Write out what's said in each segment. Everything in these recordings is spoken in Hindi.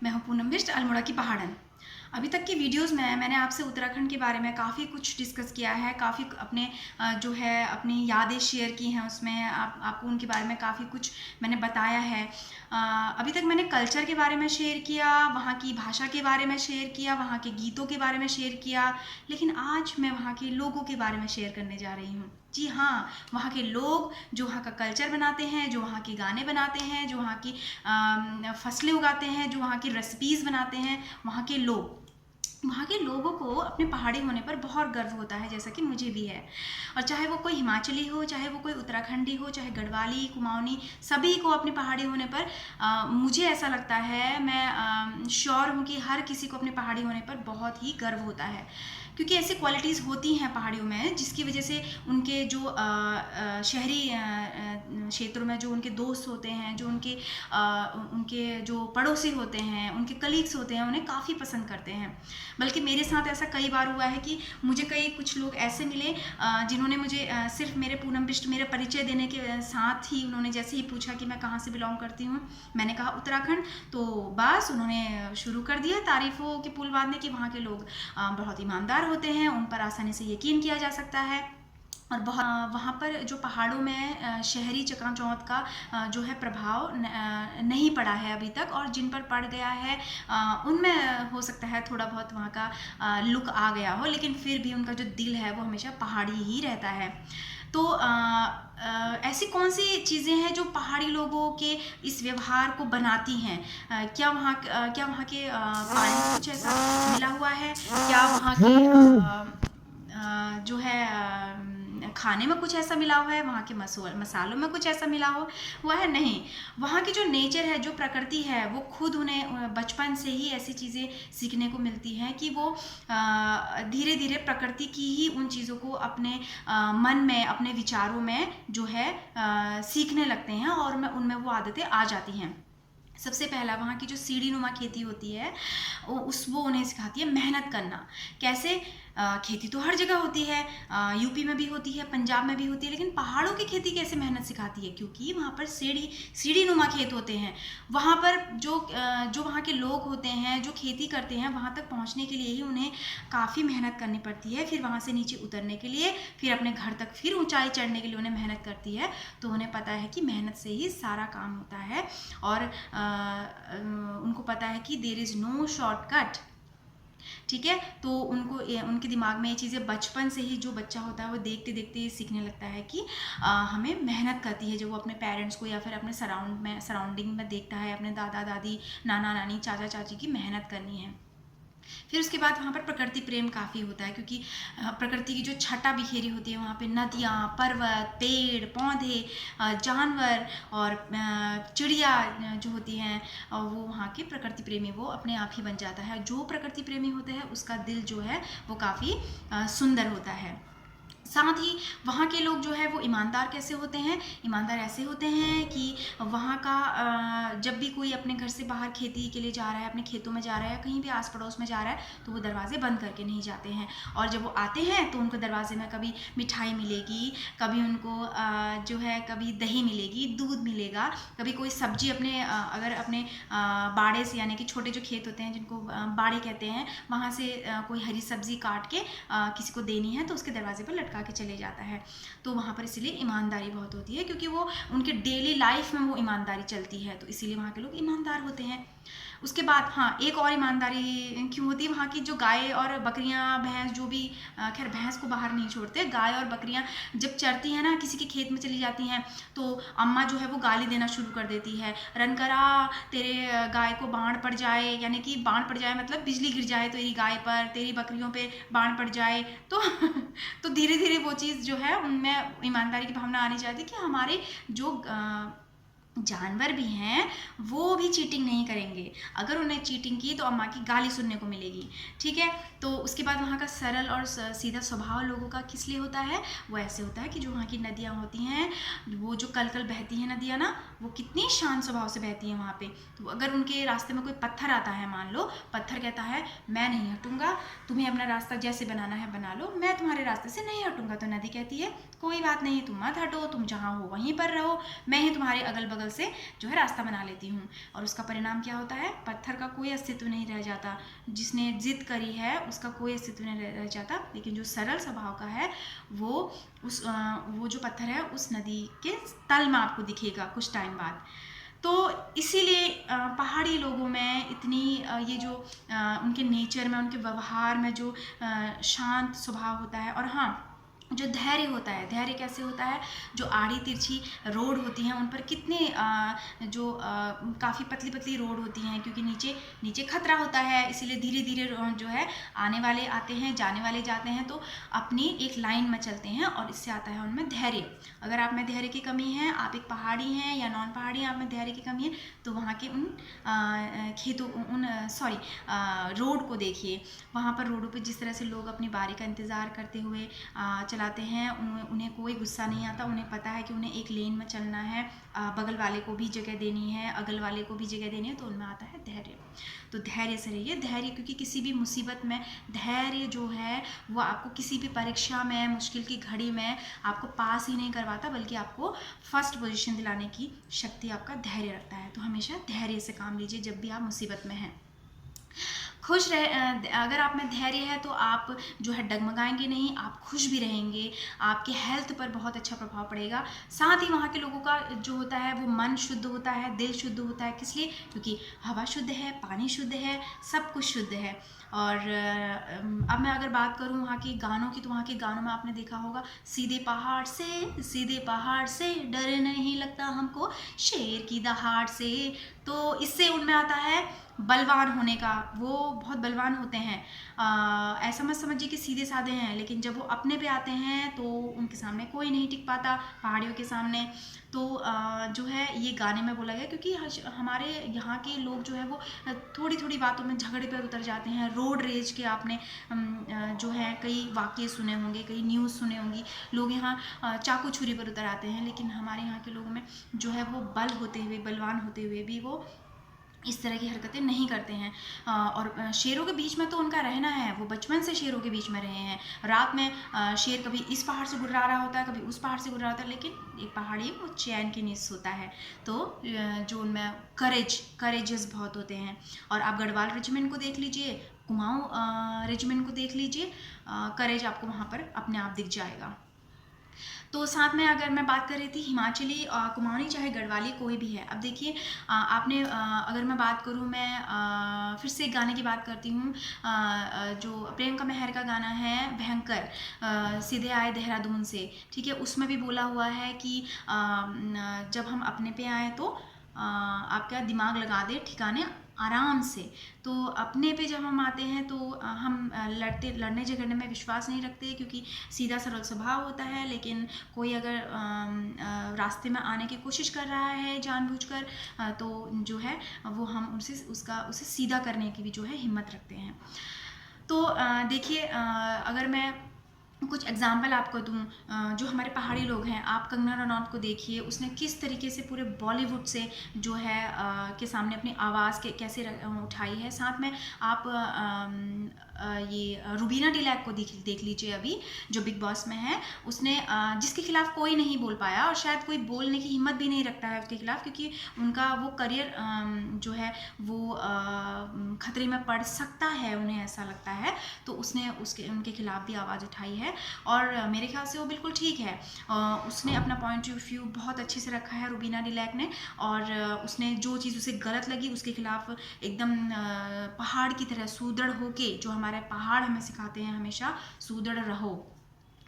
मैं हूं पूनम बिष्ट अल्मोड़ा की पहाड़न। अभी तक की वीडियोस में मैंने आपसे उत्तराखंड के बारे में काफ़ी कुछ डिस्कस किया है, काफ़ी अपने जो है अपनी यादें शेयर की हैं। उसमें आपको उनके बारे में काफ़ी कुछ मैंने बताया है। अभी तक मैंने कल्चर के बारे में शेयर किया, वहाँ की भाषा के बारे में शेयर किया, वहाँ के गीतों के बारे में शेयर किया, लेकिन आज मैं वहाँ के लोगों के बारे में शेयर करने जा रही हूँ। जी हाँ, वहाँ के लोग जो वहाँ का कल्चर बनाते हैं, जो वहाँ के गाने बनाते हैं, जो वहाँ की फसलें उगाते हैं, जो वहाँ की रेसिपीज़ बनाते हैं, वहाँ के लोगों को अपने पहाड़ी होने पर बहुत गर्व होता है, जैसा कि मुझे भी है। और चाहे वो कोई हिमाचली हो, चाहे वो कोई उत्तराखंडी हो, चाहे गढ़वाली, कुमाऊनी, सभी को अपने पहाड़ी होने पर मुझे ऐसा लगता है, मैं श्योर हूँ कि हर किसी को अपने पहाड़ी होने पर बहुत ही गर्व होता है, क्योंकि ऐसी क्वालिटीज़ होती हैं पहाड़ियों में जिसकी वजह से उनके जो शहरी क्षेत्रों में जो उनके दोस्त होते हैं, जो उनके जो पड़ोसी होते हैं, उनके कलीग्स होते हैं, उन्हें काफ़ी पसंद करते हैं। बल्कि मेरे साथ ऐसा कई बार हुआ है कि मुझे कुछ लोग ऐसे मिले जिन्होंने मुझे सिर्फ मेरे पूनम बिष्ट मेरा परिचय देने के साथ ही उन्होंने जैसे ही पूछा कि मैं कहाँ से बिलोंग करती हूँ, मैंने कहा उत्तराखंड, तो बस उन्होंने शुरू कर दिया तारीफ़ों के पुल बांधने कि वहाँ के लोग बहुत ईमानदार होते हैं, उन पर आसानी से यकीन किया जा सकता है। और बहुत वहाँ पर जो पहाड़ों में शहरी चकाचौंध का जो है प्रभाव नहीं पड़ा है अभी तक, और जिन पर पड़ गया है उनमें हो सकता है थोड़ा बहुत वहाँ का लुक आ गया हो, लेकिन फिर भी उनका जो दिल है वो हमेशा पहाड़ी ही रहता है। तो ऐसी कौन सी चीज़ें हैं जो पहाड़ी लोगों के इस व्यवहार को बनाती हैं? क्या वहाँ के पानी में कुछ ऐसा मिला हुआ है? क्या वहाँ के जो है खाने में कुछ ऐसा मिला हुआ है? वहाँ के मसालों में कुछ ऐसा मिला हुआ है? नहीं, वहाँ की जो नेचर है, जो प्रकृति है, वो खुद उन्हें बचपन से ही ऐसी चीज़ें सीखने को मिलती हैं कि वो धीरे धीरे प्रकृति की ही उन चीज़ों को अपने मन में, अपने विचारों में जो है सीखने लगते हैं, और उनमें वो आदतें आ जाती हैं। सबसे पहला वहाँ की जो सीढ़ी नुमा खेती होती है वो उन्हें सिखाती है मेहनत करना। कैसे? खेती तो हर जगह होती है, यूपी में भी होती है, पंजाब में भी होती है, लेकिन पहाड़ों की खेती कैसे मेहनत सिखाती है? क्योंकि वहाँ पर सीढ़ी नुमा खेत होते हैं। वहाँ पर जो वहाँ के लोग होते हैं, जो खेती करते हैं, वहाँ तक पहुँचने के लिए ही उन्हें काफ़ी मेहनत करनी पड़ती है। फिर वहाँ से नीचे उतरने के लिए, फिर अपने घर तक फिर ऊंचाई चढ़ने के लिए उन्हें मेहनत करती है। तो उन्हें पता है कि मेहनत से ही सारा काम होता है, और उनको पता है कि देयर इज़ नो शॉर्टकट। ठीक है, तो उनके दिमाग में ये चीज़ें बचपन से ही, जो बच्चा होता है वो देखते देखते सीखने लगता है कि हमें मेहनत करती है। जब वो अपने पेरेंट्स को या फिर अपने सराउंडिंग में देखता है, अपने दादा दादी, नाना नानी, चाचा चाची की मेहनत करनी है। फिर उसके बाद वहाँ पर प्रकृति प्रेम काफ़ी होता है, क्योंकि प्रकृति की जो छटा बिखेरी होती है वहाँ पे नदियाँ, पर्वत, पेड़ पौधे, जानवर और चिड़िया जो होती हैं, वो वहाँ के प्रकृति प्रेमी वो अपने आप ही बन जाता है। जो प्रकृति प्रेमी होते हैं उसका दिल जो है वो काफ़ी सुंदर होता है। साथ ही वहाँ के लोग जो है वो ईमानदार कैसे होते हैं? ईमानदार ऐसे होते हैं कि वहाँ का जब भी कोई अपने घर से बाहर खेती के लिए जा रहा है, अपने खेतों में जा रहा है, या कहीं भी आस पड़ोस में जा रहा है, तो वो दरवाजे बंद करके नहीं जाते हैं। और जब वो आते हैं तो उनको दरवाजे में कभी मिठाई मिलेगी, कभी उनको जो है कभी दही मिलेगी, दूध मिलेगा, कभी कोई सब्जी अगर अपने बाड़े से, यानी कि छोटे जो खेत होते हैं जिनको बाड़े कहते हैं, वहाँ से कोई हरी सब्जी काट के किसी को देनी है तो उसके दरवाजे पर लटका के चले जाता है। तो वहाँ पर इसीलिए ईमानदारी बहुत होती है, क्योंकि वो उनके डेली लाइफ में वो ईमानदारी चलती है, तो इसीलिए वहाँ के लोग ईमानदार होते हैं। उसके बाद हाँ, एक और ईमानदारी क्यों होती है? वहाँ की जो गाय और बकरियाँ, भैंस, जो भी खैर भैंस को बाहर नहीं छोड़ते, गाय और बकरियाँ जब चरती हैं ना, किसी के खेत में चली जाती हैं, तो अम्मा जो है वो गाली देना शुरू कर देती है, रन करा, तेरे गाय को बाढ़ पड़ जाए, यानी कि बाढ़ पड़ जाए मतलब बिजली गिर जाए तेरी गाय पर, तेरी बकरियों पे बाढ़ पड़ जाए। तो तो धीरे धीरे वो चीज़ जो है उनमें ईमानदारी की भावना आनी चाहिए कि हमारे जो जानवर भी हैं वो भी चीटिंग नहीं करेंगे। अगर उन्हें चीटिंग की तो अम्मा की गाली सुनने को मिलेगी। ठीक है, तो उसके बाद वहाँ का सरल और सीधा स्वभाव लोगों का किस लिए होता है? वो ऐसे होता है कि जो वहाँ की नदियाँ होती हैं, वो जो कल कल बहती हैं नदियाँ ना, वो कितनी शांत स्वभाव से बहती हैं वहाँ पे। तो अगर उनके रास्ते में कोई पत्थर आता है, मान लो पत्थर कहता है मैं नहीं हटूंगा, तुम्हें अपना रास्ता जैसे बनाना है बना लो, मैं तुम्हारे रास्ते से नहीं हटूंगा, तो नदी कहती है कोई बात नहीं, तुम मत हटो, तुम जहाँ हो वहीं पर रहो, मैं ही तुम्हारे अगल बगल से जो है रास्ता बना लेती हूँ। और उसका परिणाम क्या होता है, पत्थर का कोई अस्तित्व नहीं रह जाता, जिसने जिद करी है उसका कोई अस्तित्व नहीं रह जाता, लेकिन जो सरल स्वभाव का है वो जो पत्थर है उस नदी के तल में आपको दिखेगा कुछ टाइम बाद। तो इसीलिए पहाड़ी लोगों में इतनी ये जो उनके नेचर में, उनके व्यवहार में जो शांत स्वभाव होता है। और हाँ, जो धैर्य होता है, धैर्य कैसे होता है, जो आड़ी तिरछी रोड होती हैं उन पर कितने जो काफ़ी पतली पतली रोड होती हैं, क्योंकि नीचे नीचे खतरा होता है, इसीलिए धीरे धीरे जो है आने वाले आते हैं, जाने वाले जाते हैं, तो अपनी एक लाइन में चलते हैं और इससे आता है उनमें धैर्य। अगर आप में धैर्य की कमी है, आप एक पहाड़ी हैं या नॉन पहाड़ी, आप में धैर्य की कमी है, तो वहाँ के उन खेतों रोड को देखिए। वहाँ पर रोडों पे जिस तरह से लोग अपनी बारी का इंतज़ार करते हुए चलाते हैं, उन्हें कोई गुस्सा नहीं आता, उन्हें पता है कि उन्हें एक लेन में चलना है, बगल वाले को भी जगह देनी है, अगल वाले को भी जगह देनी है, तो उनमें आता है धैर्य। तो धैर्य से रहिए, धैर्य, क्योंकि किसी भी मुसीबत में धैर्य जो है वो आपको किसी भी परीक्षा में, मुश्किल की घड़ी में आपको पास ही नहीं करवाता, बल्कि आपको फर्स्ट पोजीशन दिलाने की शक्ति आपका धैर्य रखता है। तो हमेशा धैर्य से काम लीजिए जब भी आप मुसीबत में हैं। खुश रहे, अगर आप में धैर्य है तो आप जो है डगमगाएंगे नहीं, आप खुश भी रहेंगे, आपके हेल्थ पर बहुत अच्छा प्रभाव पड़ेगा। साथ ही वहाँ के लोगों का जो होता है वो मन शुद्ध होता है, दिल शुद्ध होता है। किस लिए? क्योंकि हवा शुद्ध है, पानी शुद्ध है, सब कुछ शुद्ध है। और अब मैं अगर बात करूँ वहाँ के गानों की, तो वहाँ के गानों में आपने देखा होगा, सीधे पहाड़ से डर नहीं लगता हमको शेर की दहाड़ से। तो इससे उनमें आता है बलवान होने का, वो बहुत बलवान होते हैं। ऐसा मत समझिए कि सीधे साधे हैं, लेकिन जब वो अपने पे आते हैं तो उनके सामने कोई नहीं टिक पाता, पहाड़ियों के सामने। तो जो है ये गाने में बोला गया, क्योंकि हमारे यहाँ के लोग जो है वो थोड़ी थोड़ी बातों में झगड़े पर उतर जाते हैं। रोड रेज के आपने जो है कई वाक्य सुने होंगे, कई न्यूज़ सुने होंगी, लोग यहाँ चाकू छुरी पर उतर आते हैं, लेकिन हमारे यहाँ के लोगों में जो है वो बल होते हुए, बलवान होते हुए भी वो इस तरह की हरकतें नहीं करते हैं। और शेरों के बीच में तो उनका रहना है, वो बचपन से शेरों के बीच में रहे हैं। रात में शेर कभी इस पहाड़ से गुजरा रहा होता है, कभी उस पहाड़ से गुजरा होता है, लेकिन एक पहाड़ी वो चैन की नींद सोता है। तो जो उनमें करेजेस बहुत होते हैं। और आप गढ़वाल रेजिमेंट को देख लीजिए, कुमाऊँ रेजिमेंट को देख लीजिए, करेज आपको वहाँ पर अपने आप दिख जाएगा। तो साथ में अगर मैं बात कर रही थी हिमाचली, कुमाऊनी, चाहे गढ़वाली, कोई भी है। अब देखिए आपने अगर मैं बात करूँ, मैं फिर से एक गाने की बात करती हूँ, जो प्रेम का मेहर का गाना है भयंकर, सीधे आए देहरादून से, ठीक है। उसमें भी बोला हुआ है कि जब हम अपने पे आए तो आप क्या दिमाग लगा दे ठिकाने आराम से। तो अपने पे जब हम आते हैं तो हम लड़ने झगड़ने में विश्वास नहीं रखते, क्योंकि सीधा सरल स्वभाव होता है। लेकिन कोई अगर रास्ते में आने की कोशिश कर रहा है जानबूझकर, तो जो है वो हम उसे सीधा करने की भी जो है हिम्मत रखते हैं। तो देखिए अगर मैं कुछ एग्जाम्पल आपको दूँ, जो हमारे पहाड़ी लोग हैं, आप कंगना रनौत को देखिए, उसने किस तरीके से पूरे बॉलीवुड से जो है के सामने अपनी आवाज़ के कैसे उठाई है। साथ में आप ये रुबीना डिलैक को देख लीजिए, अभी जो बिग बॉस में है, उसने जिसके खिलाफ कोई नहीं बोल पाया, और शायद कोई बोलने की हिम्मत भी नहीं रखता है उसके खिलाफ, क्योंकि उनका वो करियर जो है वो खतरे में पड़ सकता है, उन्हें ऐसा लगता है। तो उसने उनके खिलाफ भी आवाज़ उठाई है, और मेरे ख्याल से वो बिल्कुल ठीक है। उसने अपना पॉइंट ऑफ व्यू बहुत अच्छे से रखा है रुबीना डिलैक ने, और उसने जो चीज़ उसे गलत लगी उसके खिलाफ एकदम पहाड़ की तरह सुदृढ़ होके, जो हमारे पहाड़ हमें सिखाते हैं हमेशा सुदृढ़ रहो,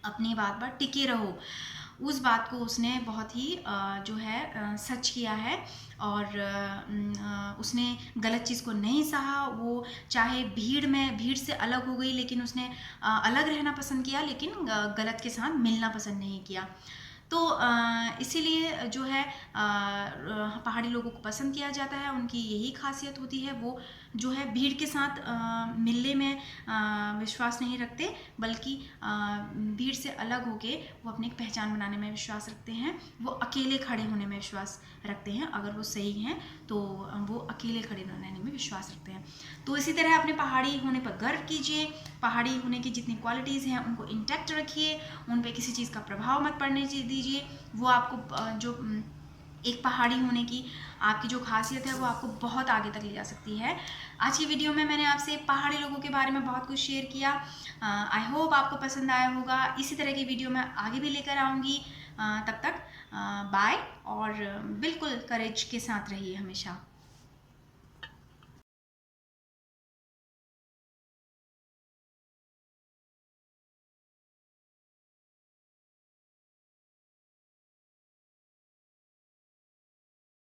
अपनी बात पर टिके रहो, उस बात को उसने बहुत ही जो है सच किया है। और उसने गलत चीज़ को नहीं सहा, वो चाहे भीड़ से अलग हो गई, लेकिन उसने अलग रहना पसंद किया, लेकिन गलत के साथ मिलना पसंद नहीं किया। तो इसीलिए जो है पहाड़ी लोगों को पसंद किया जाता है, उनकी यही खासियत होती है। वो जो है भीड़ के साथ मिलने में विश्वास नहीं रखते, बल्कि भीड़ से अलग होके वो अपनी एक पहचान बनाने में विश्वास रखते हैं। वो अकेले खड़े होने में विश्वास रखते हैं, अगर वो सही हैं तो वो अकेले खड़े रहने में विश्वास रखते हैं। तो इसी तरह अपने पहाड़ी होने पर गर्व कीजिए, पहाड़ी होने की जितनी क्वालिटीज़ हैं उनको इंटैक्ट रखिए, उन पर किसी चीज़ का प्रभाव मत पड़ने दीजिए। वो आपको जो एक पहाड़ी होने की आपकी जो खासियत है वो आपको बहुत आगे तक ले जा सकती है। आज की वीडियो में मैंने आपसे पहाड़ी लोगों के बारे में बहुत कुछ शेयर किया। आई होप आपको पसंद आया होगा। इसी तरह की वीडियो मैं आगे भी लेकर आऊँगी। तब तक बाय, और बिल्कुल करेज के साथ रहिए हमेशा।